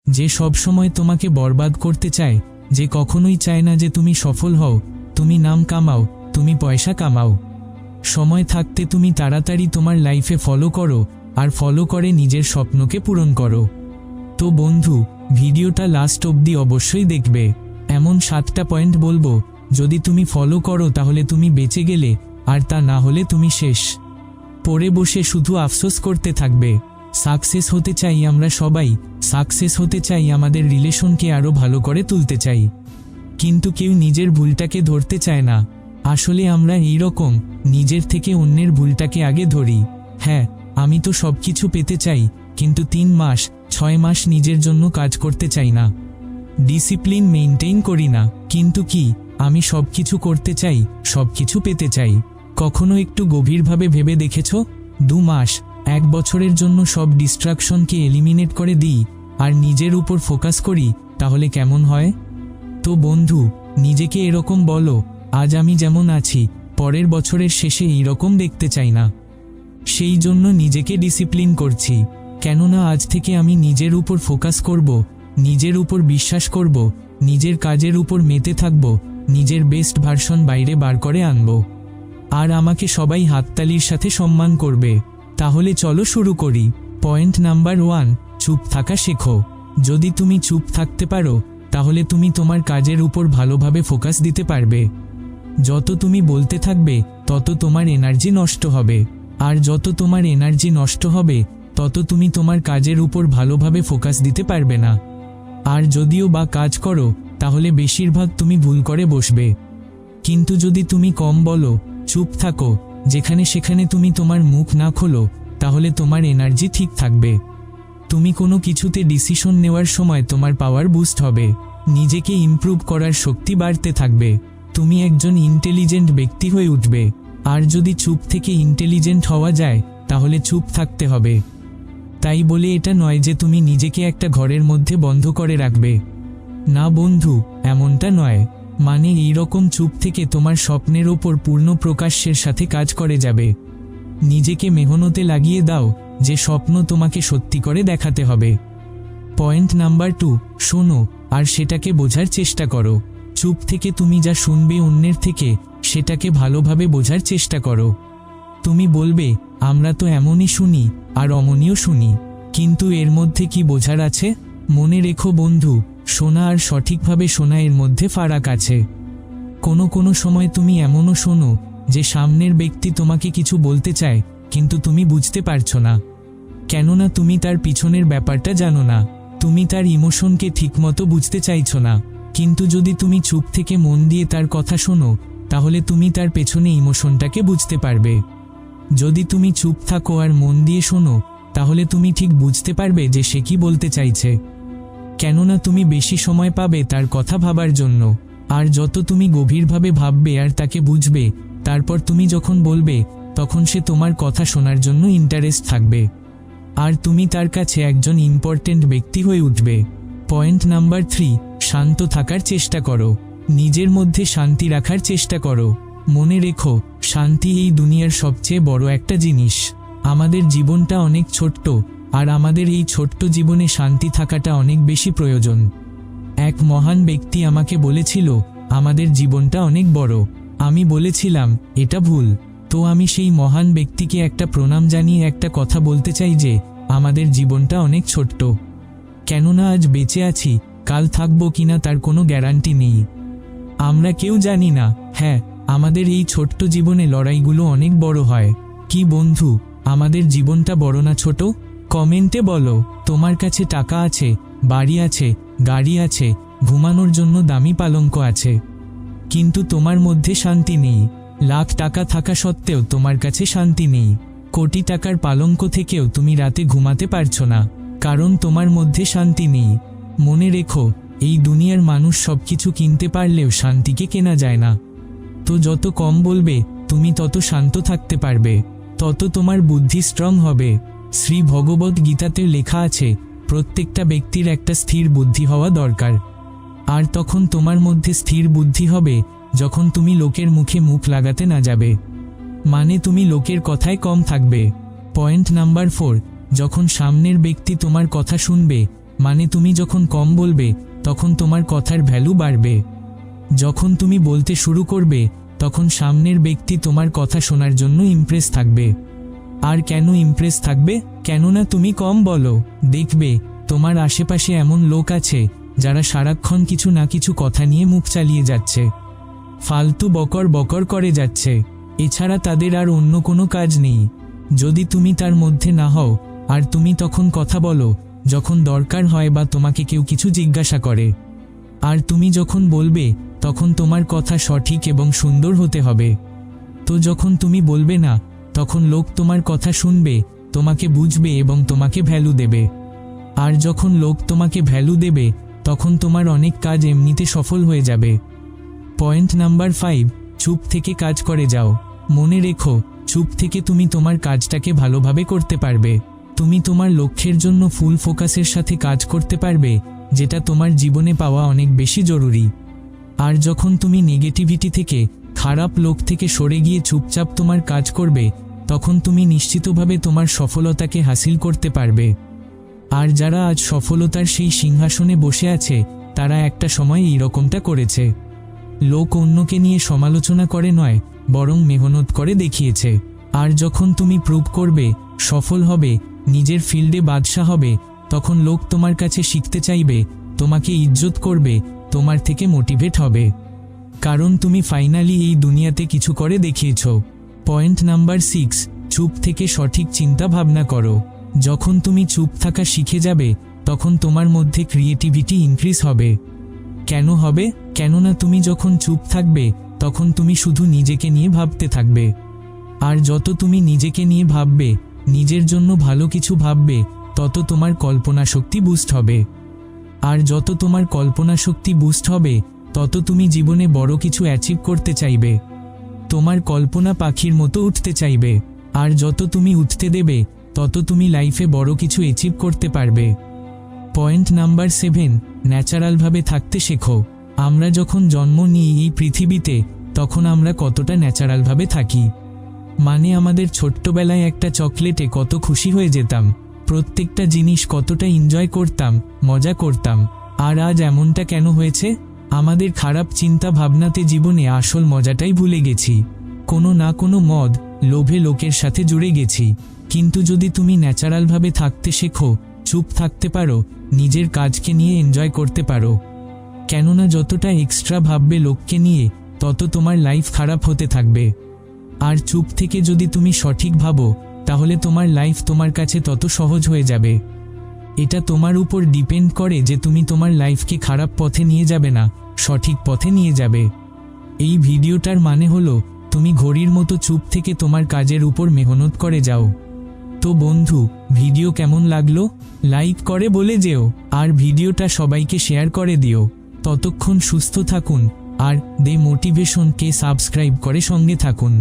যে সব সময় তোমাকে বরবাদ করতে চায়, যে কখনোই চায় না যে তুমি সফল হও, তুমি নাম কামাও, তুমি পয়সা কামাও। সময় থাকতে তুমি তাড়াতাড়ি তোমার লাইফে ফলো করো, আর ফলো করে নিজের স্বপ্নকে পূরণ করো। তো বন্ধু, ভিডিওটা লাস্ট অবধি অবশ্যই দেখবে। এমন 7টা পয়েন্ট বলবো, যদি তুমি ফলো করো তাহলে তুমি বেঁচে গেলে, আর তা না হলে তুমি শেষ। পড়ে বসে শুধু আফসোস করতে থাকবে। সাকসেস হতে চাই আমরা সবাই, সাকসেস হতে চাই, আমাদের রিলেশনকে আরও ভালো করে তুলতে চাই, কিন্তু কেউ নিজের ভুলটাকে ধরতে চায় না। আসলে আমরা এইরকম, নিজের থেকে অন্যের ভুলটাকে আগে ধরি। হ্যাঁ, আমি তো সব কিছু পেতে চাই, কিন্তু 3 মাস 6 মাস নিজের জন্য কাজ করতে চাই না, ডিসিপ্লিন মেইনটেইন করি না। কিন্তু কি, আমি সব কিছু করতে চাই, সব কিছু পেতে চাই। কখনো একটু গভীরভাবে ভেবে দেখেছ? 2 মাস 1 বছরের জন্য সব ডিস্ট্রাকশনকে এলিমিনেট করে দিই, আর নিজের উপর ফোকাস করি, তাহলে কেমন হয়? তো বন্ধু, নিজেকে এরকম বলো, আজ আমি যেমন আছি, পরের বছরের শেষে এইরকম দেখতে চাই না। সেই জন্য নিজেকে ডিসিপ্লিন করছি, কেননা আজ থেকে আমি নিজের উপর ফোকাস করব, নিজের উপর বিশ্বাস করব, নিজের কাজের উপর মেতে থাকব, নিজের বেস্ট ভার্সন বাইরে বার করে আনব, আর আমাকে সবাই হাততালির সাথে সম্মান করবে। তাহলে চলো শুরু করি। পয়েন্ট নাম্বার 1, চুপ থাকা শেখো। যদি তুমি চুপ থাকতে পারো, তাহলে তুমি তোমার কাজের উপর ভালোভাবে ফোকাস দিতে পারবে। যত তুমি বলতে থাকবে, তত তোমার এনার্জি নষ্ট হবে, আর যত তোমার এনার্জি নষ্ট হবে, তত তুমি তোমার কাজের উপর ভালোভাবে ফোকাস দিতে পারবে না। আর যদিও বা কাজ করো, তাহলে বেশিরভাগ তুমি ভুল করে বসবে। কিন্তু যদি তুমি কম বলো, চুপ থাকো, যেখানে সেখানে তুমি তোমার মুখ না খোলো, তাহলে তোমার এনার্জি ঠিক থাকবে। তুমি কোনো কিছুতে ডিসিশন নেওয়ার সময় তোমার পাওয়ার বুস্ট হবে, নিজেকে ইমপ্রুভ করার শক্তি বাড়তে থাকবে, তুমি একজন ইন্টেলিজেন্ট ব্যক্তি হয়ে উঠবে। আর যদি চুপ থেকে ইন্টেলিজেন্ট হওয়া যায়, তাহলে চুপ থাকতে হবে। তাই বলে এটা নয় যে তুমি নিজেকে একটা ঘরের মধ্যে বন্ধ করে রাখবে। না বন্ধু, এমনটা নয়। মানে এইরকম চুপ থেকে তোমার স্বপ্নের ওপর পূর্ণ প্রকাশ্যের সাথে কাজ করে যাবে। নিজেকে মেহনতে লাগিয়ে দাও, যে স্বপ্ন তোমাকে সত্যি করে দেখাতে হবে। পয়েন্ট নাম্বার 2, শোনো, আর সেটাকে বোঝার চেষ্টা করো। চুপ থেকে তুমি যা শুনবে অন্যের থেকে, সেটাকে ভালোভাবে বোঝার চেষ্টা করো। তুমি বলবে, আমরা তো এমনই শুনি আর অমনিও শুনি, কিন্তু এর মধ্যে কি বোঝার আছে? মনে রেখো বন্ধু, শোনা আর সঠিকভাবে শোনা এর মধ্যে ফারাক আছে। কোনো সময় তুমি এমনও শোনো যে সামনের ব্যক্তি তোমাকে কিছু বলতে চায়, কিন্তু তুমি বুঝতে পারছো না, কেননা তুমি তার পিছনের ব্যাপারটা জানো না, তুমি তার ইমোশনকে ঠিকমতো বুঝতে চাইছো না। কিন্তু যদি তুমি চুপ থেকে মন দিয়ে তার কথা শোনো, তাহলে তুমি তার পেছনে ইমোশনটাকে বুঝতে পারবে। যদি তুমি চুপ থাকো আর মন দিয়ে শোনো, তাহলে তুমি ঠিক বুঝতে পারবে যে সে কি বলতে চাইছে, কেননা তুমি বেশি সময় পাবে তার কথা ভাবার জন্য। আর যত তুমি গভীরভাবে ভাববে আর তাকে বুঝবে, তারপর তুমি যখন বলবে, তখন সে তোমার কথা শোনার জন্য ইন্টারেস্ট থাকবে, আর তুমি তার কাছে একজন ইম্পর্টেন্ট ব্যক্তি হয়ে উঠবে। পয়েন্ট নাম্বার 3, শান্ত থাকার চেষ্টা করো। নিজের মধ্যে শান্তি রাখার চেষ্টা করো। মনে রেখো, শান্তি এই দুনিয়ার সবচেয়ে বড় একটা জিনিস। আমাদের জীবনটা অনেক ছোট্ট, আর আমাদের এই ছোট্ট জীবনে শান্তি থাকাটা অনেক বেশি প্রয়োজন। এক মহান ব্যক্তি আমাকে বলেছিল, আমাদের জীবনটা অনেক বড়। আমি বলেছিলাম, এটা ভুল। তো আমি সেই মহান ব্যক্তিকে একটা প্রণাম জানিয়ে একটা কথা বলতে চাই যে, আমাদের জীবনটা অনেক ছোট্ট, কেননা আজ বেঁচে আছি, কাল থাকবো কিনা তার কোনো গ্যারান্টি নেই, আমরা কেউ জানি না। হ্যাঁ, আমাদের এই ছোট্ট জীবনে লড়াইগুলো অনেক বড় হয়। কি বন্ধু, আমাদের জীবনটা বড় না ছোট? কমেন্টে বলো। তোমার কাছে টাকা আছে, বাড়ি আছে, গাড়ি আছে, ঘুমানোর জন্য দামি পালঙ্ক আছে, কিন্তু তোমার মধ্যে শান্তি নেই। লাখ টাকা থাকা সত্ত্বেও তোমার কাছে শান্তি নেই। কোটি টাকার পালঙ্ক থেকেও তুমি রাতে ঘুমাতে পারছো না, কারণ তোমার মধ্যে শান্তি নেই। মনে রেখো, এই দুনিয়ার মানুষ সবকিছু কিনতে পারলেও শান্তিকে কেনা যায় না। তো যত কম বলবে, তুমি তত শান্ত থাকতে পারবে, তত তোমার বুদ্ধি স্ট্রং হবে। শ্রী ভগবদ গীতাতে লেখা আছে, প্রত্যেকটা ব্যক্তির একটা স্থির বুদ্ধি হওয়া দরকার। আর তখন তোমার মধ্যে স্থির বুদ্ধি হবে যখন তুমি লোকের মুখে মুখ লাগাতে না যাবে, মানে তুমি লোকের কথায় কম থাকবে। পয়েন্ট নাম্বার 4, যখন সামনের ব্যক্তি তোমার কথা শুনবে, মানে তুমি যখন কম বলবে তখন তোমার কথার ভ্যালু বাড়বে। যখন তুমি বলতে শুরু করবে তখন সামনের ব্যক্তি তোমার কথা শোনার জন্য ইমপ্রেস থাকবে। আর কেন ইমপ্রেস থাকবে? কেননা তুমি কম বলো। দেখবে তোমার আশেপাশে এমন লোক আছে যারা সারাক্ষণ কিছু না কিছু কথা নিয়ে মুখ চালিয়ে যাচ্ছে, ফালতু বকর বকর করে যাচ্ছে, এছাড়া তাদের আর অন্য কোনো কাজ নেই। যদি তুমি তার মধ্যে না হও আর তুমি তখন কথা বলো যখন দরকার হয় বা তোমাকে কেউ কিছু জিজ্ঞাসা করে, আর তুমি যখন বলবে তখন তোমার কথা সঠিক এবং সুন্দর হতে হবে। তো যখন তুমি বলবে না তখন লোক তোমার কথা শুনবে, তোমাকে বুঝবে এবং তোমাকে ভ্যালু দেবে। আর যখন লোক তোমাকে ভ্যালু দেবে তখন তোমার অনেক কাজ এমনিতে সফল হয়ে যাবে। পয়েন্ট নাম্বার 5, চুপ থেকে কাজ করে যাও। মনে রেখো, চুপ থেকে তুমি তোমার কাজটাকে ভালোভাবে করতে পারবে। তুমি তোমার লক্ষ্যের জন্য ফুল ফোকাসের সাথে কাজ করতে পারবে, যেটা তোমার জীবনে পাওয়া অনেক বেশি জরুরি। আর যখন তুমি নেগেটিভিটি থেকে, খারাপ লোক থেকে সরে গিয়ে চুপচাপ তোমার কাজ করবে তখন তুমি নিশ্চিতভাবে তোমার সফলতাকে হাসিল করতে পারবে। আর যারা আজ সফলতার সেই সিংহাসনে বসে আছে তারা একটা সময় এইরকমটা করেছে। লোক অন্যকে নিয়ে সমালোচনা করে নয়, বরং মেহনত করে দেখিয়েছে। আর যখন তুমি প্রুভ করবে, সফল হবে, নিজের ফিল্ডে বাদশা হবে, তখন লোক তোমার কাছে শিখতে চাইবে, তোমাকে ইজ্জত করবে, তোমার থেকে মোটিভেট হবে, কারণ তুমি ফাইনালি এই দুনিয়াতে কিছু করে দেখিয়েছ। পয়েন্ট নাম্বার 6, চুপ থেকে সঠিক চিন্তা ভাবনা করো। যখন তুমি চুপ থাকা শিখে যাবে তখন তোমার মধ্যে ক্রিয়েটিভিটি ইনক্রিজ হবে। কেন হবে? কেননা তুমি যখন চুপ থাকবে তখন তুমি শুধু নিজেকে নিয়ে ভাবতে থাকবে। আর যত তুমি নিজেকে নিয়ে ভাববে, নিজের জন্য ভালো কিছু ভাববে, তত তোমার কল্পনা শক্তি বুস্ট হবে। আর যত তোমার কল্পনা শক্তি বুস্ট হবে তত তুমি জীবনে বড় কিছু অ্যাচিভ করতে চাইবে। তোমার কল্পনা পাখির মতো উঠতে চাইবে। আর যত তুমি উঠতে দেবে তত তুমি লাইফে বড় কিছু অ্যাচিভ করতে পারবে। পয়েন্ট নাম্বার 7, ন্যাচারালভাবে থাকতে শেখো। আমরা যখন জন্ম নিই এই পৃথিবীতে তখন আমরা কতটা ন্যাচারালভাবে থাকি। মানে আমাদের ছোট্টবেলায় একটা চকলেটে কত খুশি হয়ে যেতাম, প্রত্যেকটা জিনিস কতটা এনজয় করতাম, মজা করতাম। আর আজ এমনটা কেন হয়েছে? আমাদের খারাপ চিন্তা ভাবনাতে জীবনে আসল মজাটাই ভুলে গেছি। কোনো না কোনো মদ, লোভে লোকের সাথে জুড়ে গেছি। কিন্তু যদি তুমি ন্যাচারালভাবে থাকতে শেখো, চুপ থাকতে পারো, নিজের কাজকে নিয়ে এনজয় করতে পারো, কেননা যতটা এক্সট্রা ভাববে লোককে নিয়ে তত তোমার লাইফ খারাপ হতে থাকবে। আর চুপ থেকে যদি তুমি সঠিক ভাবো তাহলে তোমার লাইফ তোমার কাছে তত সহজ হয়ে যাবে। এটা তোমার উপর ডিপেন্ড করে যে তুমি তোমার লাইফকে খারাপ পথে নিয়ে যাবে না, সঠিক পথে নিয়ে যাবে। এই ভিডিওটার মানে হলো তুমি ঘড়ির মতো চুপ থেকে তোমার কাজের উপর মেহনত করে যাও। তো বন্ধু, ভিডিও কেমন লাগলো? লাইক করে বলে যেও, আর ভিডিওটা সবাইকে শেয়ার করে দিও। ততক্ষণ সুস্থ থাকুন আর দে মোটিভেশনকে সাবস্ক্রাইব করে সঙ্গে থাকুন।